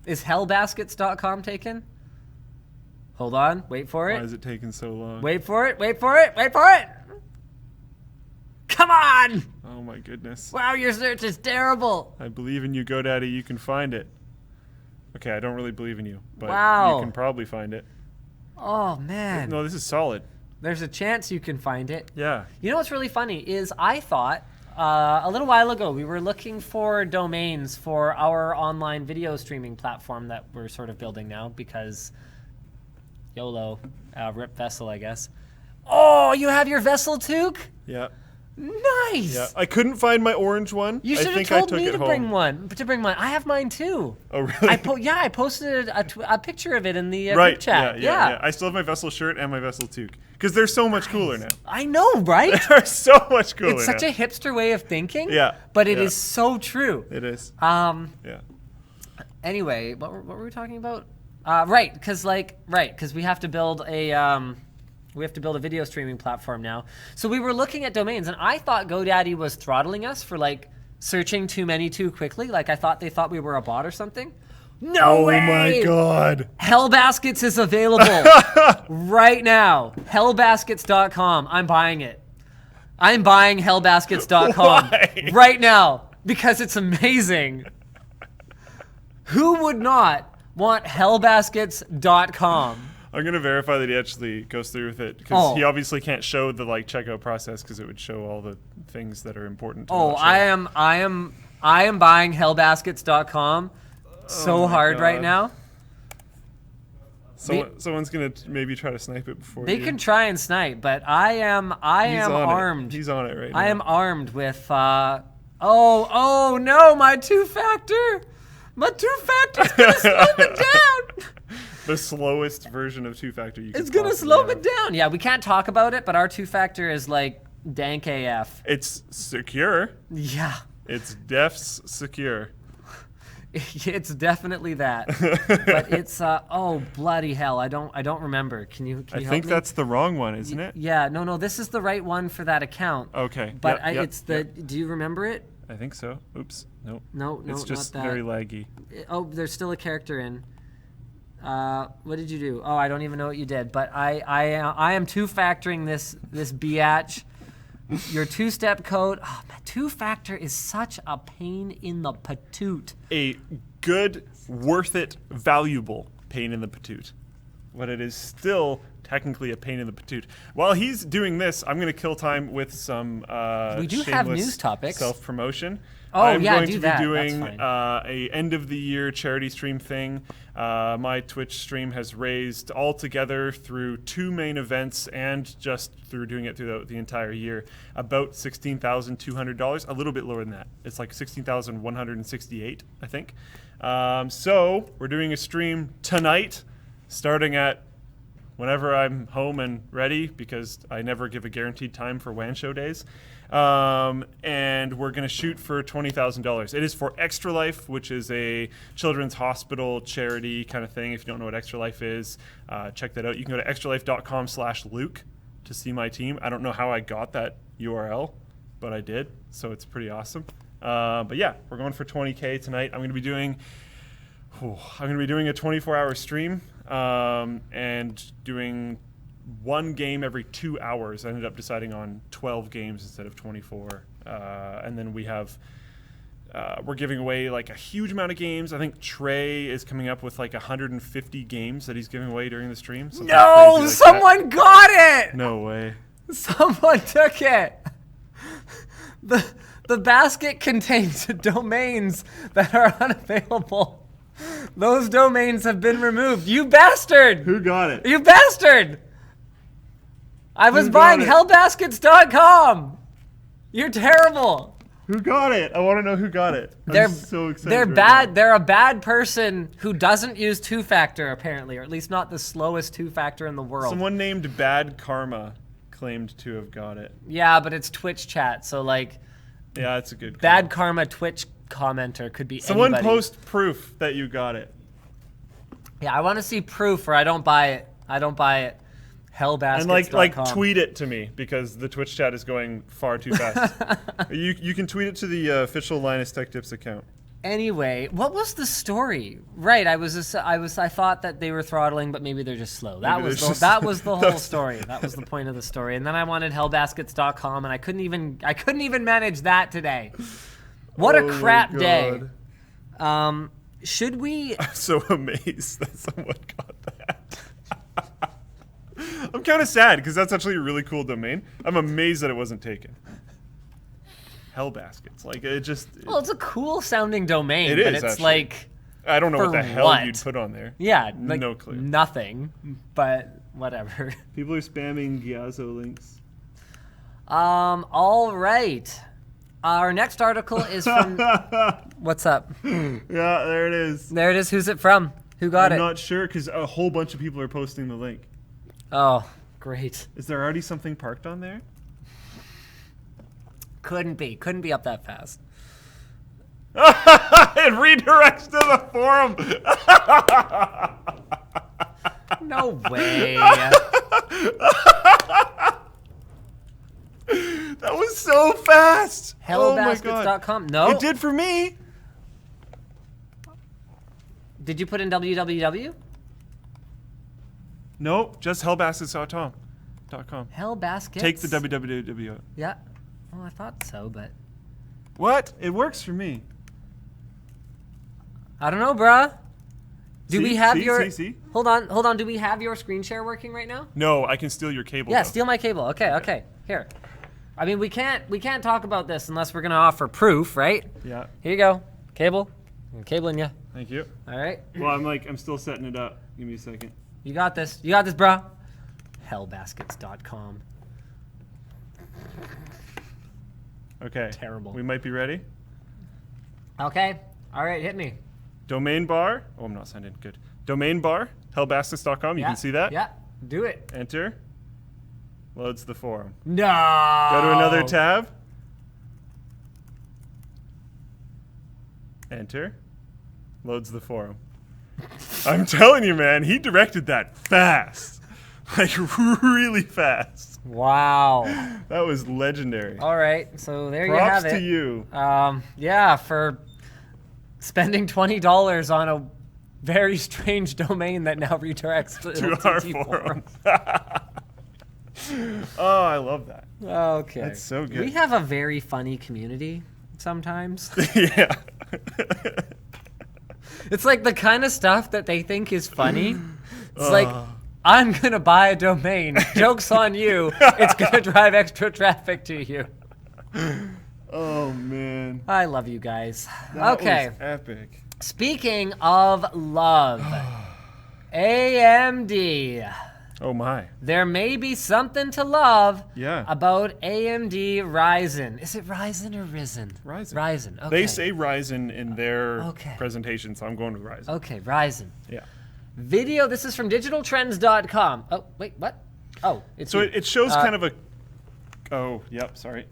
Is hellbaskets.com taken? Hold on. Wait for Why it. is it taking so long? Wait for it. Wait for it. Wait for it. Come on. Oh my goodness. Wow, your search is terrible. I believe in you, GoDaddy. You can find it. Okay, I don't really believe in you, but Wow. you can probably find it. Oh, man. No, this is solid. There's a chance you can find it. Yeah. You know what's really funny is I thought a little while ago we were looking for domains for our online video streaming platform that we're sort of building now because YOLO, rip Vessel, I guess. Oh, you have your Vessel toque? Yeah. Nice. Yeah. I couldn't find my orange one. You I should have think I told took me it to home. bring one. I have mine too. Oh, really? I posted a picture of it in the right. group chat. Yeah. I still have my Vessel shirt and my Vessel toque because they're so much cooler now. I know, right? They're so much cooler It's such now. a hipster way of thinking. Yeah, But it yeah. is so true. It is. Yeah. Anyway, what were we talking about? Right, because we have to build a video streaming platform now. So we were looking at domains, and I thought GoDaddy was throttling us for like searching too many too quickly. Like I thought they thought we were a bot or something. No way! Oh my god. Hellbaskets is available right now. Hellbaskets.com. I'm buying it. I'm buying hellbaskets.com Why? right now because it's amazing. Who would not want hellbaskets.com? I'm gonna verify that he actually goes through with it because Oh. he obviously can't show the like checkout process because it would show all the things that are important. To Oh, not show. I am buying hellbaskets.com so my hard God. right now. Someone's gonna maybe try to snipe it before They you. can try and snipe, but I am He's on it. armed. He's on it right now. I am armed with oh no, my two-factor. My two-factor's gonna slow me down. The slowest version of two-factor you can It's gonna possibly slow me have. down. Yeah, we can't talk about it, but our two-factor is like dank AF. It's secure. Yeah, It's defs secure. it's definitely that. But it's oh bloody hell, I don't remember. Can you I help think me? that's the wrong one, isn't it? Yeah, no, this is the right one for that account. Okay. But Yep, it's the. Do you remember it? I think so. Oops. Nope. No, It's just not that. very laggy. Oh, there's still a character in. What did you do? Oh, I don't even know what you did. But I am two-factoring this biatch. Your two-step code. Oh, man, two-factor is such a pain in the patoot. A good, worth it, valuable pain in the patoot. But it is still technically a pain in the patoot. While he's doing this, I'm going to kill time with some We do have shameless news topics. self-promotion. Oh, I'm yeah, going do to that. be That's doing fine. a end of the year charity stream thing. My Twitch stream has raised altogether through 2 main events and just through doing it through the entire year about $16,200. A little bit lower than that. It's like $16,168, I think. So we're doing a stream tonight, starting at whenever I'm home and ready, because I never give a guaranteed time for WAN Show days. And we're going to shoot for $20,000. It is for Extra Life, which is a children's hospital charity kind of thing. If you don't know what Extra Life is, check that out. You can go to extralife.com/Luke to see my team. I don't know how I got that URL, but I did, so it's pretty awesome. But yeah, we're going for 20K tonight. I'm going to be doing a 24-hour stream and doing one game every 2 hours. I ended up deciding on 12 games instead of 24. And then we have we're giving away like a huge amount of games. I think Trey is coming up with like 150 games that he's giving away during the stream. No, like someone got it. No way. Someone took it. The basket contains domains that are unavailable. Those domains have been removed. You bastard! Who got it? You bastard! I was buying hellbaskets.com. You're terrible. Who got it? I want to know who got it. I'm so excited. They're right bad. now. They're a bad person who doesn't use two-factor apparently, or at least not the slowest two-factor in the world. Someone named Bad Karma claimed to have got it. Yeah, but it's Twitch chat, so like. Yeah, that's a good call. Bad Karma Twitch commenter could be Someone anybody. post proof that you got it. Yeah, I want to see proof, or I don't buy it. I don't buy it. Hellbaskets.com. And like tweet it to me, because the Twitch chat is going far too fast. you can tweet it to the official Linus Tech Tips account. Anyway, what was the story? Right, I thought that they were throttling, but maybe they're just slow. That was the whole story. That was the point of the story. And then I wanted hellbaskets.com, and I couldn't even manage that today. What a crap day. Should we? I'm so amazed that someone got that. I'm kind of sad because that's actually a really cool domain. I'm amazed that it wasn't taken. Hell baskets, like it just. Well, it's a cool sounding domain, It but is, it's actually. like. I don't know what For the hell what? you'd put on there. Yeah, like No clue. nothing, but whatever. People are spamming Gyazo links. All right. Our next article is from. What's up? Yeah, there it is. There it is. Who's it from? Who got I'm it? not sure because a whole bunch of people are posting the link. Oh, great. Is there already something parked on there? Couldn't be up that fast. It redirects to the forum. No way. That was so fast. Oh my god. Hellbaskets.com. No. It did for me. Did you put in www? Nope, just hellbaskets.com. Hellbaskets. Take the www. Yeah. Well, I thought so, but What? It works for me. I don't know, bruh. Do we have your? See? Hold on. Do we have your screen share working right now? No, I can steal your cable. Yeah, though. steal my cable. Okay. Here. I mean, we can't talk about this unless we're gonna offer proof, right? Yeah. Here you go. Cable. I'm cabling you. Thank you. All right. Well, I'm still setting it up. Give me a second. You got this, bruh. Hellbaskets.com. Okay. Terrible. We might be ready. Okay. All right, hit me. Domain bar. Oh, I'm not signed in. Good. Domain bar. Hellbaskets.com. You can see that. Yeah. Do it. Enter. Loads the forum. No. Go to another tab. Enter. Loads the forum. I'm telling you, man, he directed that fast. Like, really fast. Wow. That was legendary. All right. So there Props you have it. to you. Yeah, for spending $20 on a very strange domain that now redirects To our forum. Oh, I love that. Okay. That's so good. We have a very funny community sometimes. Yeah. It's like the kind of stuff that they think is funny. It's like, I'm going to buy a domain. Joke's on you. It's going to drive extra traffic to you. Oh, man. I love you guys. That Okay. was epic. Speaking of love, AMD. Oh, my. There may be something to love Yeah. about AMD Ryzen. Is it Ryzen or Risen? Ryzen. Ryzen. Okay. They say Ryzen in their Okay. presentation, so I'm going with Ryzen. Okay, Ryzen. Yeah. Video, this is from digitaltrends.com. Oh, wait, what? Oh, it's So you. it shows kind of a. Oh, yep. Sorry.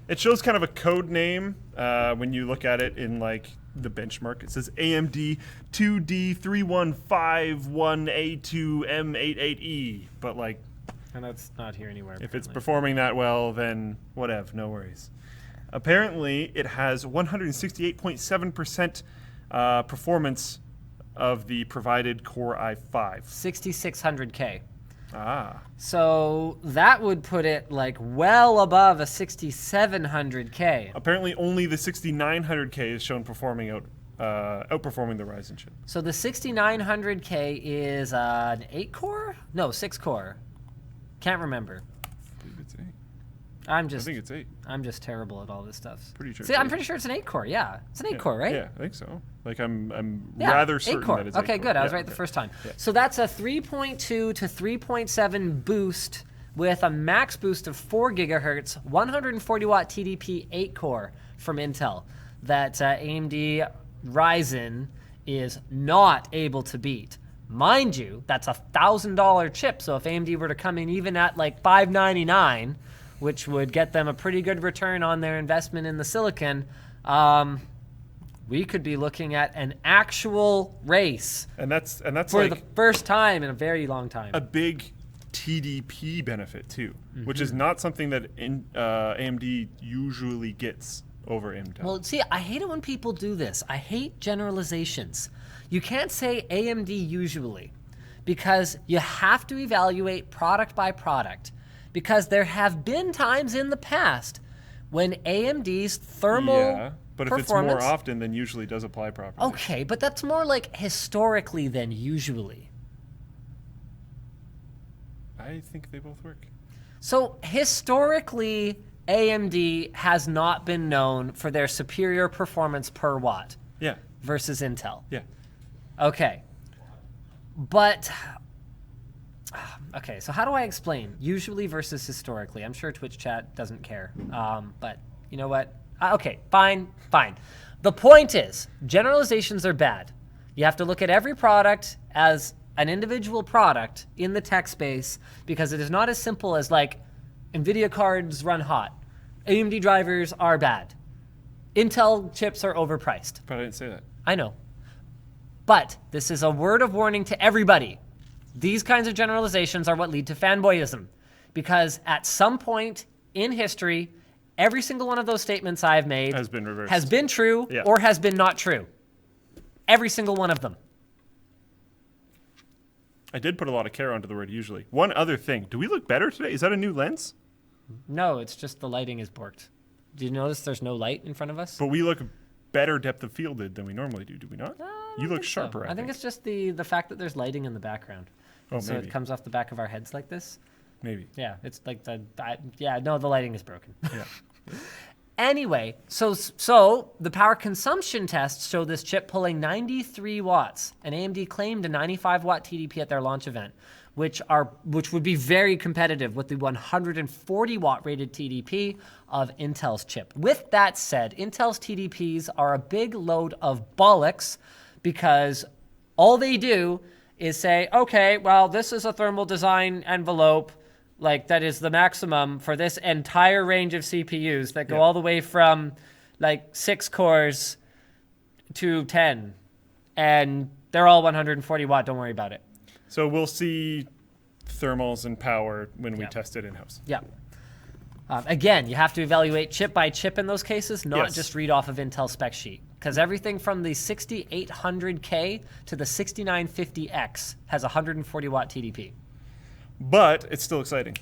It shows kind of a code name when you look at it in like the benchmark. It says AMD 2D31511A2M88E, but like. And that's not here anywhere. If it's apparently. performing that well, then whatever, no worries. Apparently, it has 168.7% performance of the provided Core i5. 6600K. Ah. So that would put it like well above a 6700K. Apparently, only the 6900K is shown outperforming the Ryzen chip. So the 6900K is an 8-core? No, 6-core. Can't remember. I believe it's 8. I I think it's 8. I'm just terrible at all this stuff. Pretty sure See, it's I'm 8. pretty sure it's an 8-core. Yeah, it's an 8-core, right? Yeah, I think so. Like I'm Yeah, rather certain 8-core. that it's Okay, 8-core. good. I was Yeah, right the okay. first time. Yeah. So that's a 3.2 to 3.7 boost with a max boost of 4 gigahertz, 140 watt TDP 8-core from Intel that AMD Ryzen is not able to beat. Mind you, that's a $1,000 chip. So if AMD were to come in even at like $599, which would get them a pretty good return on their investment in the silicon, we could be looking at an actual race And that's for like the first time in a very long time. a big TDP benefit too, which Mm-hmm. is not something that AMD usually gets over Intel. Well, see, I hate it when people do this. I hate generalizations. You can't say AMD usually because you have to evaluate product by product, because there have been times in the past when AMD's thermal yeah, but if it's performance... more often, then usually does apply properly. Okay, but that's more like historically than usually. I think they both work. So historically, AMD has not been known for their superior performance per watt Yeah, versus Intel. yeah. Okay. But, okay, so how do I explain usually versus historically? I'm sure Twitch chat doesn't care. But you know what? Okay, fine. The point is, generalizations are bad. You have to look at every product as an individual product in the tech space, because it is not as simple as like, NVIDIA cards run hot. AMD drivers are bad. Intel chips are overpriced. But I didn't say that. I know. But this is a word of warning to everybody. These kinds of generalizations are what lead to fanboyism. Because at some point in history, every single one of those statements I've made Has been reversed. has been true Yeah. or has been not true. Every single one of them. I did put a lot of care onto the word usually. One other thing. Do we look better today? Is that a new lens? No, it's just the lighting is borked. Do you notice there's no light in front of us? But we look better depth of fielded than we normally do we not? I You don't look think so. sharper, I think it's just the fact that there's lighting in the background. Oh, So maybe. it comes off the back of our heads like this. Maybe. Yeah, it's like the lighting is broken. Yeah. Anyway, so the power consumption tests show this chip pulling 93 watts, and AMD claimed a 95 watt TDP at their launch event, which would be very competitive with the 140 watt rated TDP of Intel's chip. With that said, Intel's TDPs are a big load of bollocks, because all they do is say, okay, well, this is a thermal design envelope, like that is the maximum for this entire range of CPUs that go all the way from like 6 cores to 10, and they're all 140 watt, don't worry about it. So we'll see thermals and power when we test it in-house. Yeah. Again, you have to evaluate chip by chip in those cases, not Yes. just read off of Intel spec sheet. Because everything from the 6800K to the 6950X has 140 watt TDP. But it's still exciting.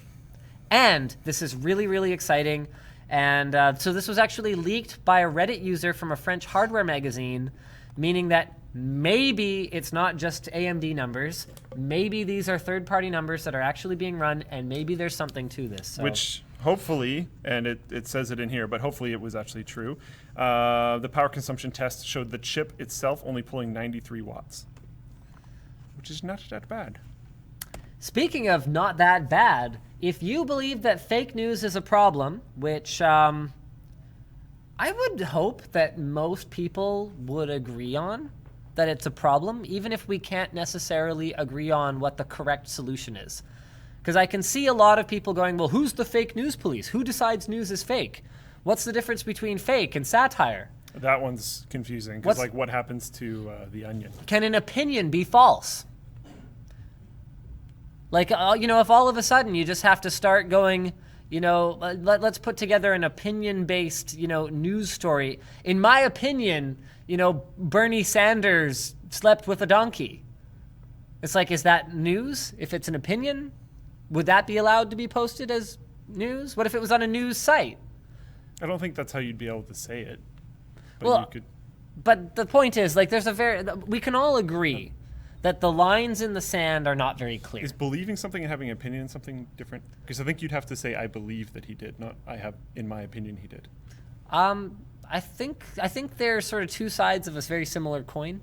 And this is really, really exciting. And so this was actually leaked by a Reddit user from a French hardware magazine, meaning that maybe it's not just AMD numbers. Maybe these are third-party numbers that are actually being run, and maybe there's something to this. So. Which hopefully, and it says it in here, but hopefully it was actually true. The power consumption test showed the chip itself only pulling 93 watts, which is not that bad. Speaking of not that bad, if you believe that fake news is a problem, which I would hope that most people would agree on, that it's a problem, even if we can't necessarily agree on what the correct solution is. Because I can see a lot of people going, well, who's the fake news police? Who decides news is fake? What's the difference between fake and satire? That one's confusing because, like, what happens to The Onion? Can an opinion be false? Like, you know, if all of a sudden you just have to start going, you know, let's put together an opinion-based, you know, news story. In my opinion, you know, Bernie Sanders slept with a donkey. It's like, is that news? If it's an opinion, would that be allowed to be posted as news? What if it was on a news site? I don't think that's how you'd be able to say it. But Well, you could. But the point is, like, we can all agree that the lines in the sand are not very clear. Is believing something and having an opinion something different? Because I think you'd have to say, I believe that he did, not I have, in my opinion, he did. I think they're sort of two sides of a very similar coin.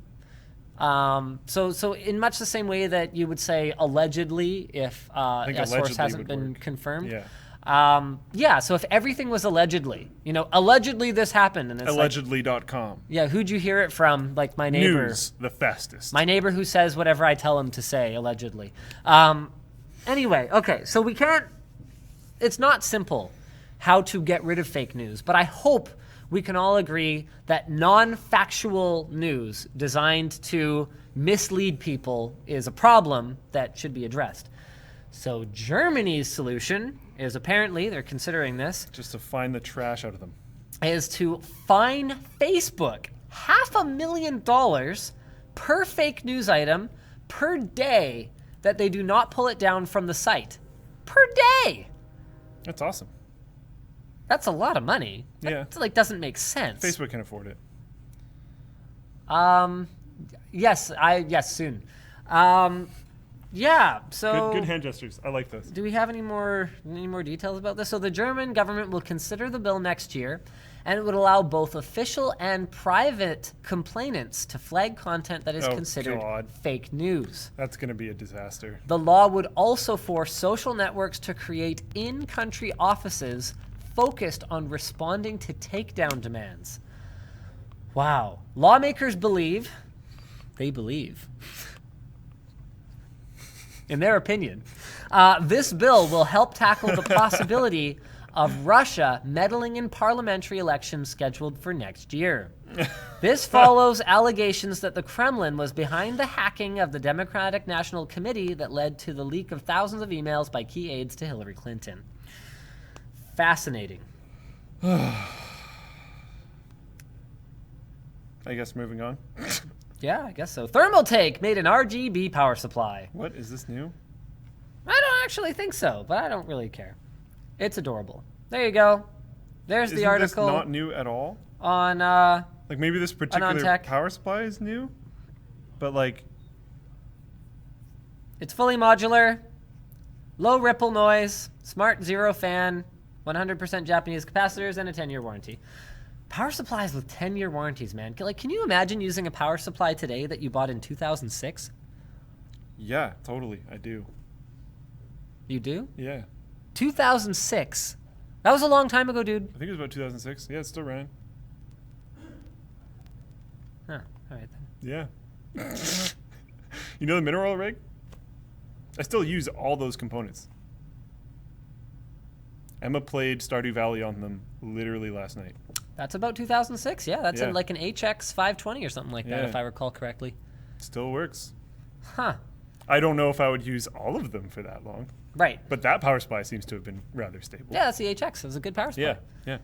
So in much the same way that you would say allegedly if a source allegedly hasn't would been work. confirmed. Yeah. So if everything was allegedly, you know, allegedly this happened, and it's Allegedly.com. yeah, who'd you hear it from? Like my neighbor. News, the fastest. My neighbor who says whatever I tell him to say, allegedly. Anyway, okay, so we can't, it's not simple how to get rid of fake news, but I hope we can all agree that non-factual news designed to mislead people is a problem that should be addressed. So Germany's solution is apparently, they're considering this, Just to find the trash out of them. is to fine Facebook $500,000 per fake news item per day that they do not pull it down from the site. Per day! That's awesome. That's a lot of money. Yeah. That like doesn't make sense. Facebook can afford it. Yes, soon. Yeah, so Good hand gestures. I like this. do we have any more details about this? So the German government will consider the bill next year, and it would allow both official and private complainants to flag content that is Oh, considered God. fake news. That's going to be a disaster. The law would also force social networks to create in-country offices focused on responding to takedown demands. Wow. Lawmakers believe, in their opinion, this bill will help tackle the possibility of Russia meddling in parliamentary elections scheduled for next year. This follows allegations that the Kremlin was behind the hacking of the Democratic National Committee that led to the leak of thousands of emails by key aides to Hillary Clinton. Fascinating. I guess moving on. Yeah, I guess so. Thermaltake made an RGB power supply. What? Is this new? I don't actually think so, but I don't really care. It's adorable. There you go. There's Isn't the article this not new at all? on Like maybe this particular tech. power supply is new, but like it's fully modular, low ripple noise, smart zero fan, 100% Japanese capacitors, and a 10-year warranty. Power supplies with 10-year warranties, man. Can you imagine using a power supply today that you bought in 2006? yeah, totally. I do. You do? Yeah. 2006. That was a long time ago, dude. I think it was about 2006. Yeah, it's still running. Huh. All right then. Yeah. You know the mineral oil rig? I still use all those components. Emma played Stardew Valley on them literally last night. That's about 2006. Yeah, that's Yeah. in like an HX 520 or something like that, Yeah. if I recall correctly. Still works. Huh. I don't know if I would use all of them for that long, Right. but that power supply seems to have been rather stable. Yeah, that's the HX. It was a good power supply. Yeah, yeah.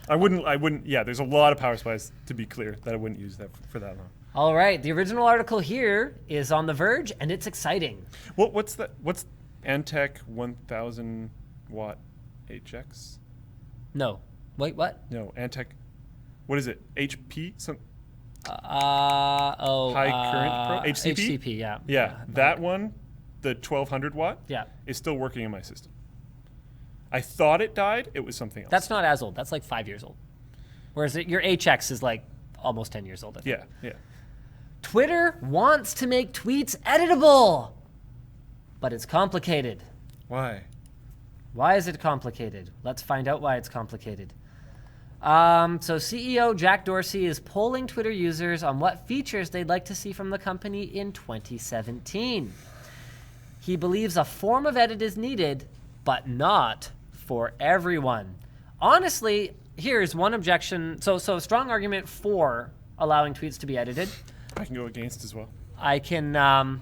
I wouldn't, yeah, there's a lot of power supplies, to be clear, that I wouldn't use that for that long. All right. The original article here is on The Verge, and it's exciting. What's Antec 1000 watt HX? No. Wait, what? No, Antec, what is it? HP? High current pro? HCP? HCP, yeah. Yeah, that one, the 1200 watt, Yeah. is still working in my system. I thought it died. It was something else. That's not as old. That's like 5 years old. Whereas your HX is like almost 10 years old, I think. Yeah, yeah. Twitter wants to make tweets editable, but it's complicated. Why? Why is it complicated? Let's find out why it's complicated. So CEO Jack Dorsey is polling Twitter users on what features they'd like to see from the company in 2017. He believes a form of edit is needed, but not for everyone. Honestly, here's one objection. So strong argument for allowing tweets to be edited. I can go against as well. I can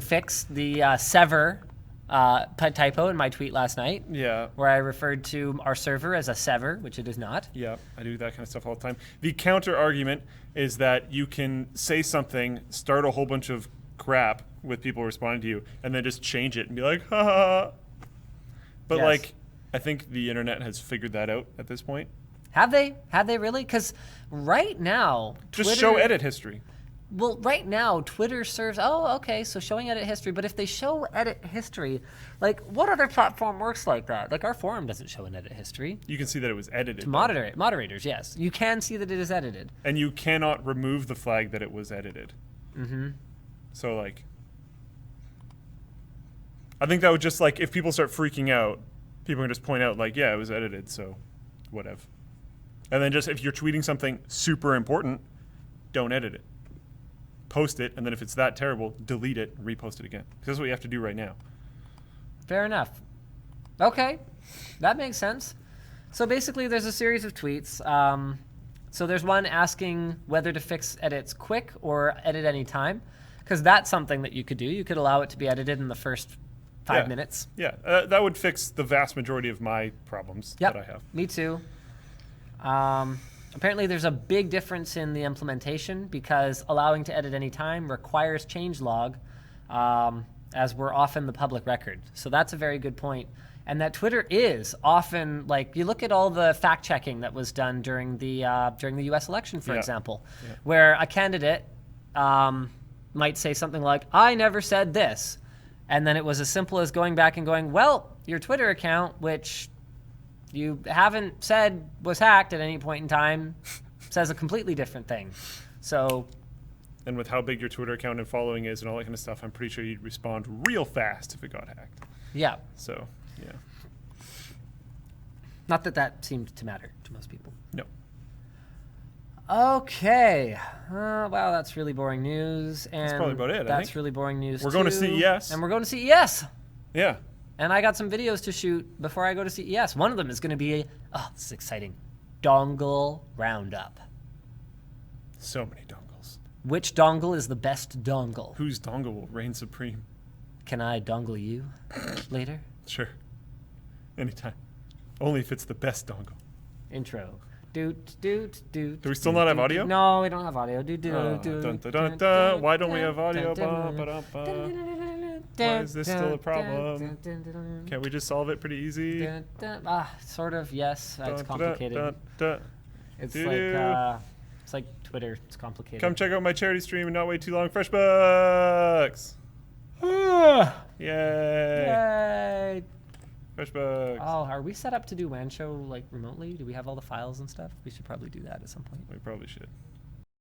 fix the sever typo in my tweet last night. Yeah. Where I referred to our server as a sever, which it is not. Yeah, I do that kind of stuff all the time. The counter argument is that you can say something, start a whole bunch of crap with people responding to you, and then just change it and be like, ha ha ha. But Yes. like, I think the internet has figured that out at this point. Have they? Have they really? Because right now, Just Twitter, show edit history. Well, right now, Twitter serves. Oh, okay. So showing edit history, but if they show edit history, like what other platform works like that? Like our forum doesn't show an edit history. You can see that it was edited. To moderators, yes, you can see that it is edited. And you cannot remove the flag that it was edited. Mm-hmm. So like, I think that would just like, if people start freaking out, people can just point out like, yeah, it was edited, so whatever. And then just if you're tweeting something super important, don't edit it. Post it, and then if it's that terrible, delete it, and repost it again. Because that's what you have to do right now. Fair enough. Okay, that makes sense. So basically, there's a series of tweets. So there's one asking whether to fix edits quick or edit any time, because that's something that you could do. You could allow it to be edited in the first 5 minutes. Yeah, that would fix the vast majority of my problems that I have. Me too. Apparently, there's a big difference in the implementation because allowing to edit any time requires changelog, as we're often the public record. So that's a very good point. And that Twitter is often, like, you look at all the fact checking that was done during the U.S. election, for example, where a candidate might say something like, "I never said this," and then it was as simple as going back and going, "Well, your Twitter account, which you haven't said was hacked at any point in time, says a completely different thing." So, and with how big your Twitter account and following is and all that kind of stuff, I'm pretty sure you'd respond real fast if it got hacked. yeah. So, yeah. Not that that seemed to matter to most people. No. Okay. Wow, that's really boring news. And probably about it, I That's think. really boring news, We're going to too. CES. And we're going to CES. Yeah. And I got some videos to shoot before I go to CES. One of them is going to be this is exciting, dongle roundup. So many dongles. Which dongle is the best dongle? Whose dongle will reign supreme? Can I dongle you later? Sure. Anytime. Only if it's the best dongle. Intro. Doot, doot, doot. Do we still not have audio? No, we don't have audio. Doot, doot, Dun, doot, dun, dun, dun, dun. Why don't we dun, have audio? dun, Ba, dun, ba, da, ba. dun, Why is this still a problem? dun, dun, dun, dun, Can't we just solve it pretty easy? dun, dun. Sort of, yes. It's Dun, complicated. dun, dun, dun. It's Doo-doo. like Twitter. It's complicated. Come check out my charity stream and not wait too long. Freshbooks! Yay! Yay! Freshbooks. Oh, are we set up to do WAN Show like remotely? Do we have all the files and stuff? We should probably do that at some point. We probably should.